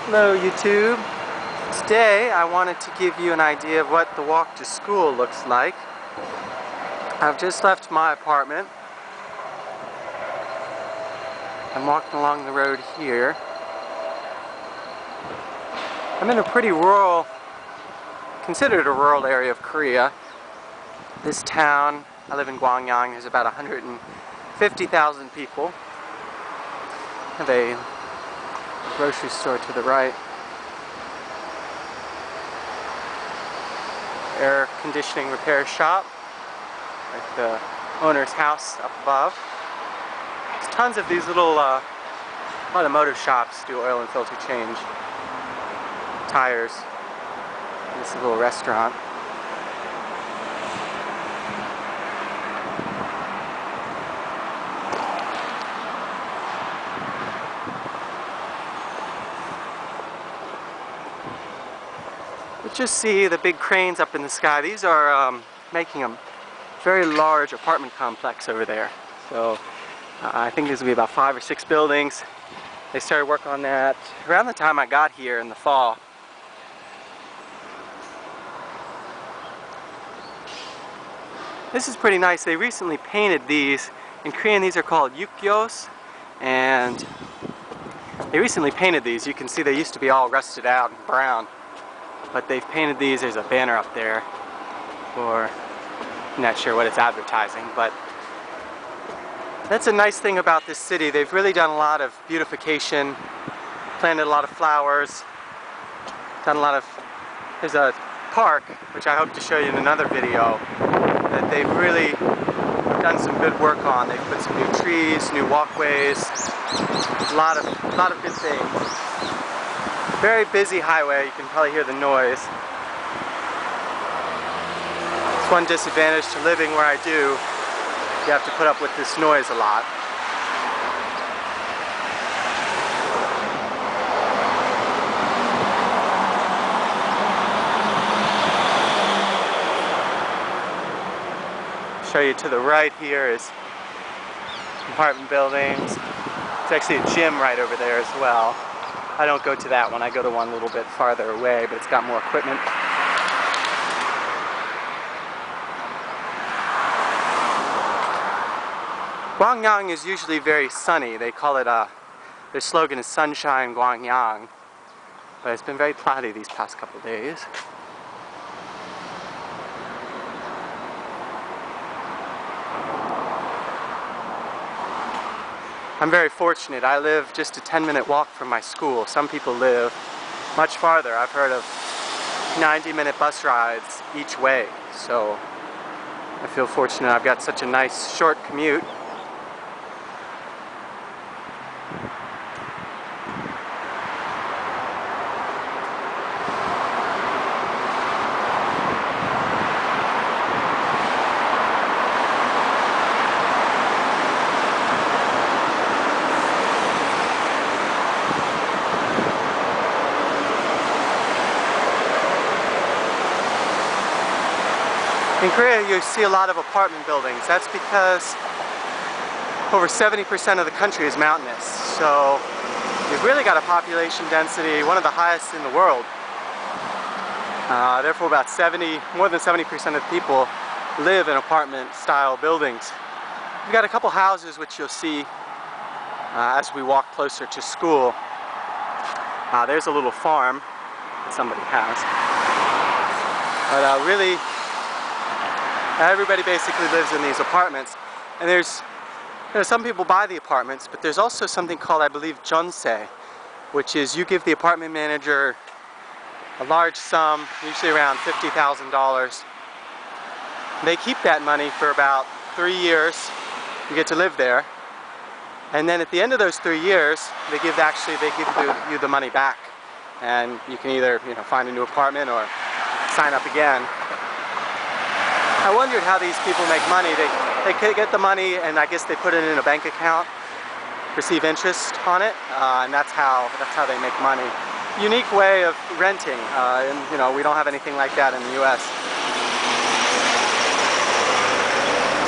Hello YouTube. Today I wanted to give you an idea of what the walk to school looks like. I've just left my apartment. I'm walking along the road here. I'm in a pretty rural, considered a rural area of Korea. This town, I live in Gwangyang, there's about 150,000 people. I have a grocery store to the right. Air conditioning repair shop, like the owner's house up above. There's tons of these little automotive shops do oil and filter change, tires. This is a little restaurant. Let's just see the big cranes up in the sky. These are making a very large apartment complex over there. So I think there's going to be about 5 or 6 buildings. They started work on that around the time I got here in the fall. This is pretty nice. They recently painted these. In Korean these are called yukgyos, and they recently painted these. You can see they used to be all rusted out and brown. But they've painted these. There's a banner up there for, I'm not sure what it's advertising, but that's a nice thing about this city. They've really done a lot of beautification, planted a lot of flowers, done a lot of, there's a park, which I hope to show you in another video, that they've really done some good work on. They've put some new trees, new walkways, a lot of good things. Very busy highway, you can probably hear the noise. It's one disadvantage to living where I do. You have to put up with this noise a lot. Show you to the right here is apartment buildings. There's actually a gym right over there as well. I don't go to that one, I go to one a little bit farther away, but it's got more equipment. Gwangyang is usually very sunny. They call it, their slogan is Sunshine Gwangyang. But it's been very cloudy these past couple days. I'm very fortunate. I live just a 10-minute walk from my school. Some people live much farther. I've heard of 90-minute bus rides each way. So I feel fortunate I've got such a nice short commute. In Korea, you see a lot of apartment buildings. That's because over 70% of the country is mountainous. So you've really got a population density, one of the highest in the world. Therefore, more than 70% of people live in apartment-style buildings. We've got a couple houses which you'll see as we walk closer to school. There's a little farm that somebody has. But really, everybody basically lives in these apartments, and there's, some people buy the apartments, but there's also something called, I believe, jeonse, which is you give the apartment manager a large sum, usually around $50,000. They keep that money for about 3 years. You get to live there, and then at the end of those 3 years, they give you the money back, and you can either find a new apartment or sign up again. I wondered how these people make money. They get the money, and I guess they put it in a bank account, receive interest on it, and that's how they make money. Unique way of renting, and we don't have anything like that in the U.S.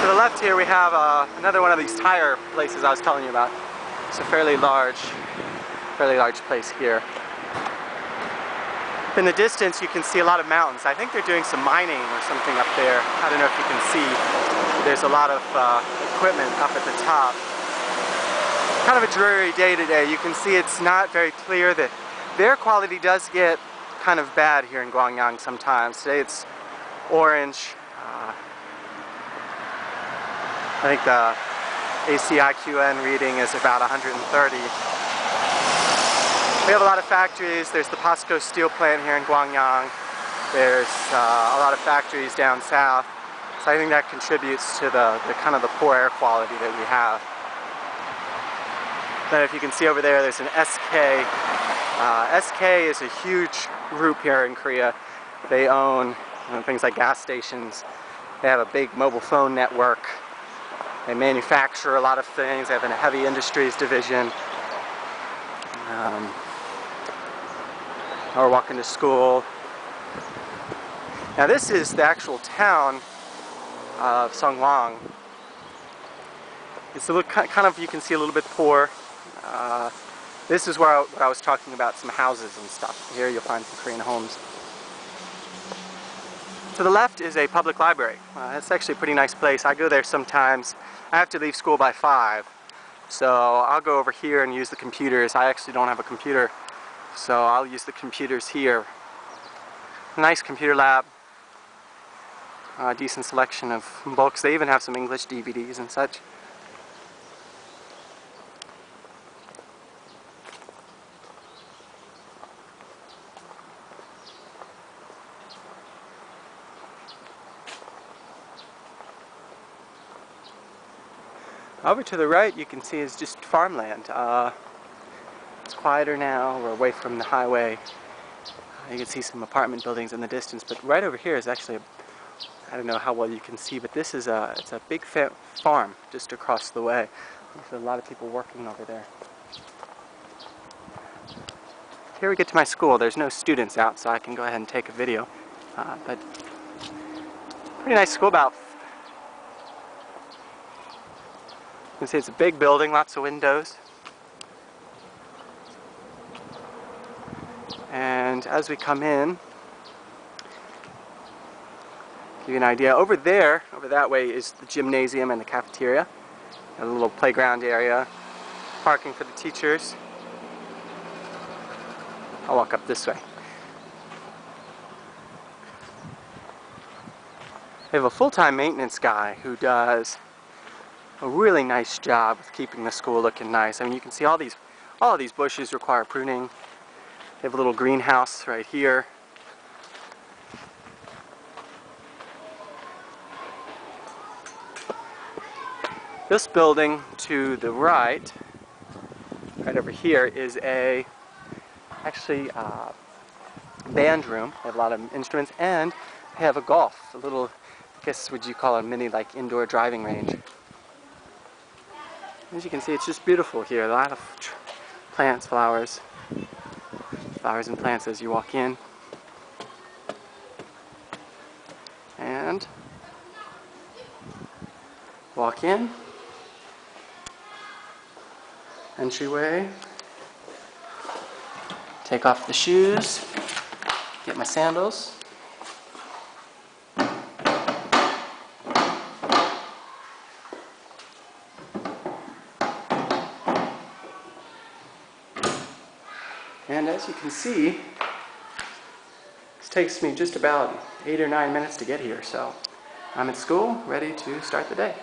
To the left here we have another one of these tire places I was telling you about. It's a fairly large place here. In the distance you can see a lot of mountains. I think they're doing some mining or something up there. I don't know if you can see. There's a lot of equipment up at the top. Kind of a dreary day today. You can see it's not very clear. The air quality does get kind of bad here in Gwangyang sometimes. Today it's orange. I think the AQN reading is about 130. We have a lot of factories. There's the POSCO steel plant here in Gwangyang. There's a lot of factories down south. So I think that contributes to the kind of the poor air quality that we have. Then if you can see over there, there's an SK. SK is a huge group here in Korea. They own things like gas stations. They have a big mobile phone network. They manufacture a lot of things. They have a heavy industries division. We're walking to school. Now this is the actual town of Songwang. It's a little kind of, you can see, a little bit poor. This is where I was talking about some houses and stuff. Here you'll find some Korean homes. To the left is a public library. It's actually a pretty nice place. I go there sometimes. I have to leave school by 5. So I'll go over here and use the computers. I actually don't have a computer, so I'll use the computers here. Nice computer lab. Decent selection of books. They even have some English DVDs and such. Over to the right you can see is just farmland. It's quieter now, we're away from the highway. You can see some apartment buildings in the distance, but right over here is actually I don't know how well you can see, but this is it's a big farm just across the way. There's a lot of people working over there. Here we get to my school. There's no students out, so I can go ahead and take a video. But pretty nice school. You can see it's a big building, lots of windows. And as we come in, give you an idea, over there, over that way, is the gymnasium and the cafeteria. A little playground area, parking for the teachers. I'll walk up this way. They have a full-time maintenance guy who does a really nice job of keeping the school looking nice. I mean, you can see all of these bushes require pruning. They have a little greenhouse right here. This building to the right over here, is actually band room. They have a lot of instruments, and they have a golf, a little, I guess would you call it a mini like indoor driving range. As you can see, it's just beautiful here. A lot of plants, flowers and plants as you walk in. And walk in. Entryway. Take off the shoes. Get my sandals. And as you can see, this takes me just about 8 or 9 minutes to get here, so I'm at school, ready to start the day.